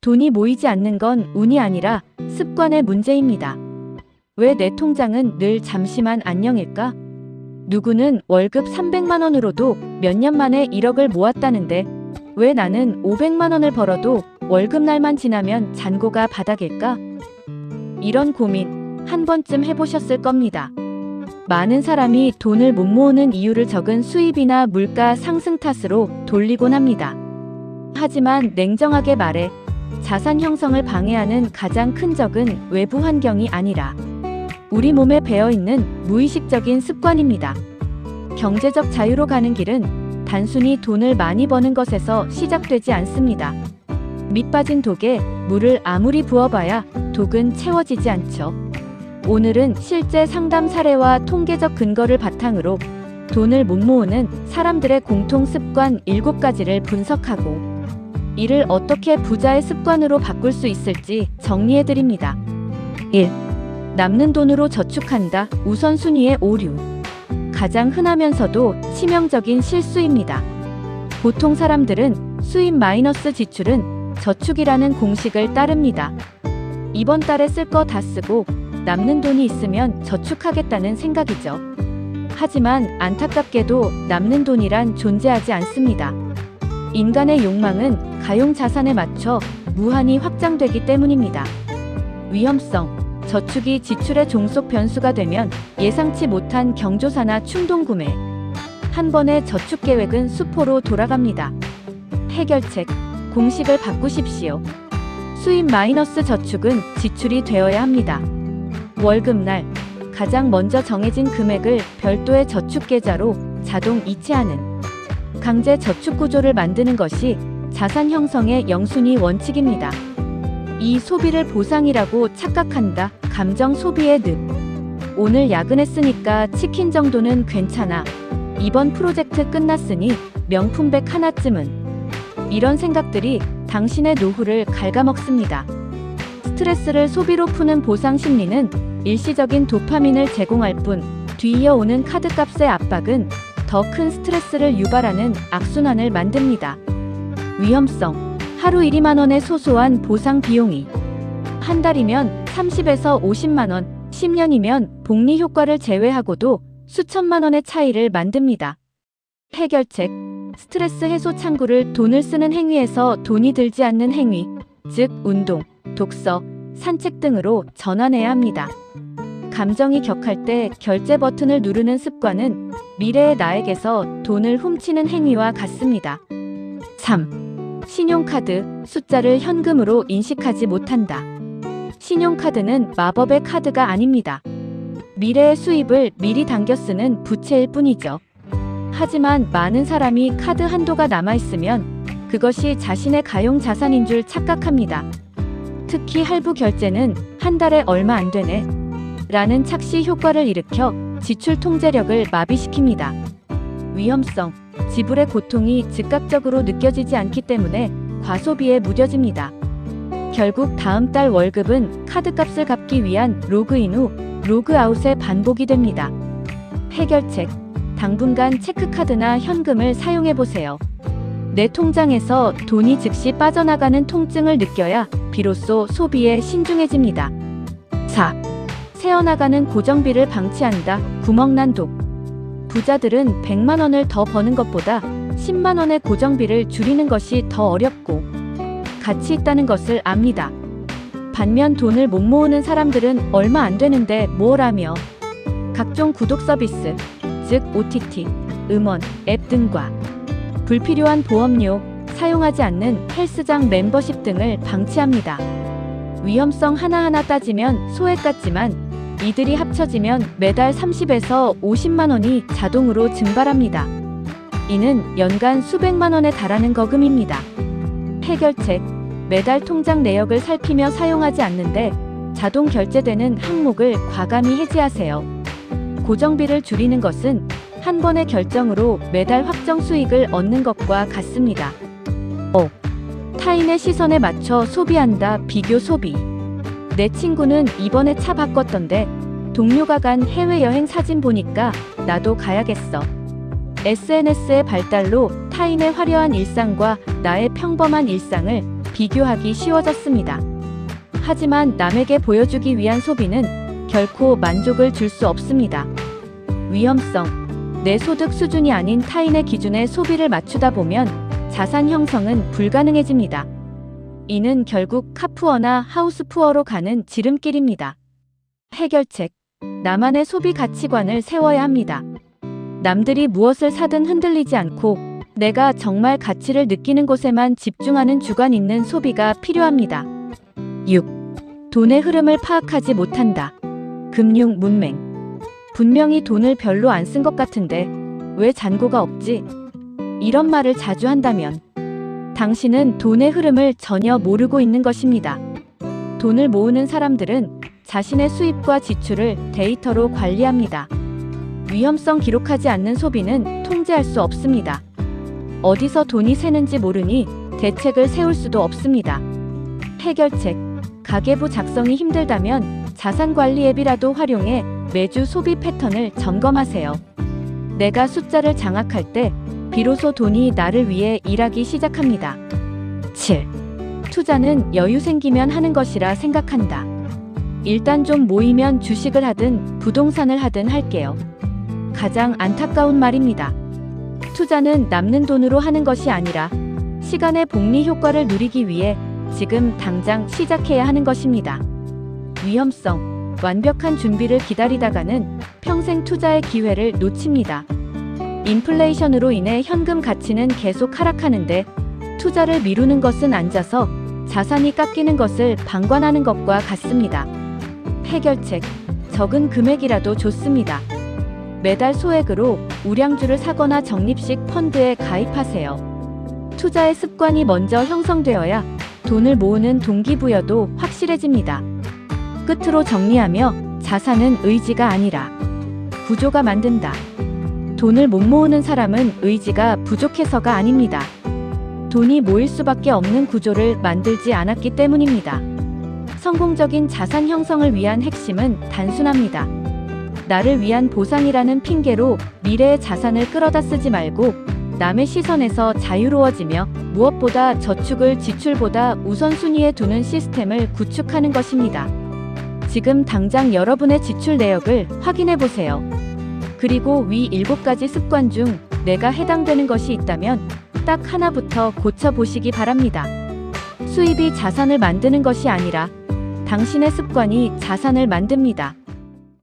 돈이 모이지 않는 건 운이 아니라 습관의 문제입니다. 왜 내 통장은 늘 잠시만 안녕일까? 누구는 월급 300만 원으로도 몇 년 만에 1억을 모았다는데 왜 나는 500만 원을 벌어도 월급날만 지나면 잔고가 바닥일까? 이런 고민 한 번쯤 해보셨을 겁니다. 많은 사람이 돈을 못 모으는 이유를 적은 수입이나 물가 상승 탓으로 돌리곤 합니다. 하지만 냉정하게 말해 자산 형성을 방해하는 가장 큰 적은 외부 환경이 아니라 우리 몸에 배어있는 무의식적인 습관입니다. 경제적 자유로 가는 길은 단순히 돈을 많이 버는 것에서 시작되지 않습니다. 밑 빠진 독에 물을 아무리 부어봐야 독은 채워지지 않죠. 오늘은 실제 상담 사례와 통계적 근거를 바탕으로 돈을 못 모으는 사람들의 공통 습관 7가지를 분석하고 이를 어떻게 부자의 습관으로 바꿀 수 있을지 정리해드립니다. 1. 남는 돈으로 저축한다. 우선순위의 오류. 가장 흔하면서도 치명적인 실수입니다. 보통 사람들은 수입 마이너스 지출은 저축이라는 공식을 따릅니다. 이번 달에 쓸 거 다 쓰고 남는 돈이 있으면 저축하겠다는 생각이죠. 하지만 안타깝게도 남는 돈이란 존재하지 않습니다. 인간의 욕망은 가용 자산에 맞춰 무한히 확장되기 때문입니다. 위험성. 저축이 지출의 종속 변수가 되면 예상치 못한 경조사나 충동구매. 한 번의 저축 계획은 수포로 돌아갑니다. 해결책. 공식을 바꾸십시오. 수입 마이너스 저축은 지출이 되어야 합니다. 월급날 가장 먼저 정해진 금액을 별도의 저축 계좌로 자동 이체하는 강제 저축 구조를 만드는 것이 자산 형성의 영순위 원칙입니다. 이 소비를 보상이라고 착각한다. 감정 소비의 늪. 오늘 야근했으니까 치킨 정도는 괜찮아. 이번 프로젝트 끝났으니 명품백 하나쯤은. 이런 생각들이 당신의 노후를 갉아먹습니다. 스트레스를 소비로 푸는 보상 심리는 일시적인 도파민을 제공할 뿐 뒤이어오는 카드값의 압박은 더 큰 스트레스를 유발하는 악순환을 만듭니다. 위험성. 하루 1~2만 원의 소소한 보상 비용이 한 달이면 30에서 50만 원, 10년이면 복리 효과를 제외하고도 수천만 원의 차이를 만듭니다. 해결책. 스트레스 해소 창구를 돈을 쓰는 행위에서 돈이 들지 않는 행위, 즉 운동, 독서, 산책 등으로 전환해야 합니다. 감정이 격할 때 결제 버튼을 누르는 습관은 미래의 나에게서 돈을 훔치는 행위와 같습니다. 3. 신용카드, 숫자를 현금으로 인식하지 못한다. 신용카드는 마법의 카드가 아닙니다. 미래의 수입을 미리 당겨 쓰는 부채일 뿐이죠. 하지만 많은 사람이 카드 한도가 남아있으면 그것이 자신의 가용 자산인 줄 착각합니다. 특히 할부 결제는 한 달에 얼마 안 되네 라는 착시 효과를 일으켜 지출 통제력을 마비시킵니다. 위험성. 지불의 고통이 즉각적으로 느껴지지 않기 때문에 과소비에 무뎌집니다. 결국 다음 달 월급은 카드값을 갚기 위한 로그인 후 로그아웃의 반복이 됩니다. 해결책. 당분간 체크카드나 현금을 사용해보세요. 내 통장에서 돈이 즉시 빠져나가는 통증을 느껴야 비로소 소비에 신중해집니다. 4. 새어나가는 고정비를 방치한다. 구멍난 독. 부자들은 100만 원을 더 버는 것보다 10만 원의 고정비를 줄이는 것이 더 어렵고 가치 있다는 것을 압니다. 반면 돈을 못 모으는 사람들은 얼마 안 되는데 뭘 하며 각종 구독 서비스, 즉 OTT, 음원, 앱 등과 불필요한 보험료, 사용하지 않는 헬스장 멤버십 등을 방치합니다. 위험성 하나하나 따지면 소액 같지만 이들이 합쳐지면 매달 30에서 50만 원이 자동으로 증발합니다. 이는 연간 수백만 원에 달하는 거금입니다. 해결책. 매달 통장 내역을 살피며 사용하지 않는데 자동 결제되는 항목을 과감히 해지하세요. 고정비를 줄이는 것은 한 번의 결정으로 매달 확정 수익을 얻는 것과 같습니다. 5. 타인의 시선에 맞춰 소비한다. 비교 소비. 내 친구는 이번에 차 바꿨던데 동료가 간 해외여행 사진 보니까 나도 가야겠어. SNS의 발달로 타인의 화려한 일상과 나의 평범한 일상을 비교하기 쉬워졌습니다. 하지만 남에게 보여주기 위한 소비는 결코 만족을 줄 수 없습니다. 위험성. 내 소득 수준이 아닌 타인의 기준에 소비를 맞추다 보면 자산 형성은 불가능해집니다. 이는 결국 카푸어나 하우스푸어로 가는 지름길입니다. 해결책. 나만의 소비 가치관을 세워야 합니다. 남들이 무엇을 사든 흔들리지 않고 내가 정말 가치를 느끼는 곳에만 집중하는 주관 있는 소비가 필요합니다. 6. 돈의 흐름을 파악하지 못한다. 금융 문맹. 분명히 돈을 별로 안 쓴 것 같은데 왜 잔고가 없지? 이런 말을 자주 한다면 당신은 돈의 흐름을 전혀 모르고 있는 것입니다. 돈을 모으는 사람들은 자신의 수입과 지출을 데이터로 관리합니다. 위험성 기록하지 않는 소비는 통제할 수 없습니다. 어디서 돈이 새는지 모르니 대책을 세울 수도 없습니다. 해결책. 가계부 작성이 힘들다면 자산관리 앱이라도 활용해 매주 소비 패턴을 점검하세요. 내가 숫자를 장악할 때 비로소 돈이 나를 위해 일하기 시작합니다. 7. 투자는 여유 생기면 하는 것이라 생각한다. 일단 좀 모이면 주식을 하든 부동산을 하든 할게요. 가장 안타까운 말입니다. 투자는 남는 돈으로 하는 것이 아니라 시간의 복리 효과를 누리기 위해 지금 당장 시작해야 하는 것입니다. 위험성. 완벽한 준비를 기다리다가는 평생 투자의 기회를 놓칩니다. 인플레이션으로 인해 현금 가치는 계속 하락하는데 투자를 미루는 것은 앉아서 자산이 깎이는 것을 방관하는 것과 같습니다. 해결책. 적은 금액이라도 좋습니다. 매달 소액으로 우량주를 사거나 적립식 펀드에 가입하세요. 투자의 습관이 먼저 형성되어야 돈을 모으는 동기부여도 확실해집니다. 끝으로 정리하며 자산은 의지가 아니라 구조가 만든다. 돈을 못 모으는 사람은 의지가 부족해서가 아닙니다. 돈이 모일 수밖에 없는 구조를 만들지 않았기 때문입니다. 성공적인 자산 형성을 위한 핵심은 단순합니다. 나를 위한 보상이라는 핑계로 미래의 자산을 끌어다 쓰지 말고 남의 시선에서 자유로워지며 무엇보다 저축을 지출보다 우선순위에 두는 시스템을 구축하는 것입니다. 지금 당장 여러분의 지출 내역을 확인해 보세요. 그리고 위 7가지 습관 중 내가 해당되는 것이 있다면 딱 하나부터 고쳐보시기 바랍니다. 수입이 자산을 만드는 것이 아니라 당신의 습관이 자산을 만듭니다.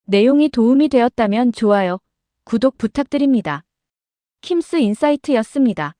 내용이 도움이 되었다면 좋아요, 구독 부탁드립니다. 킴스 인사이트였습니다.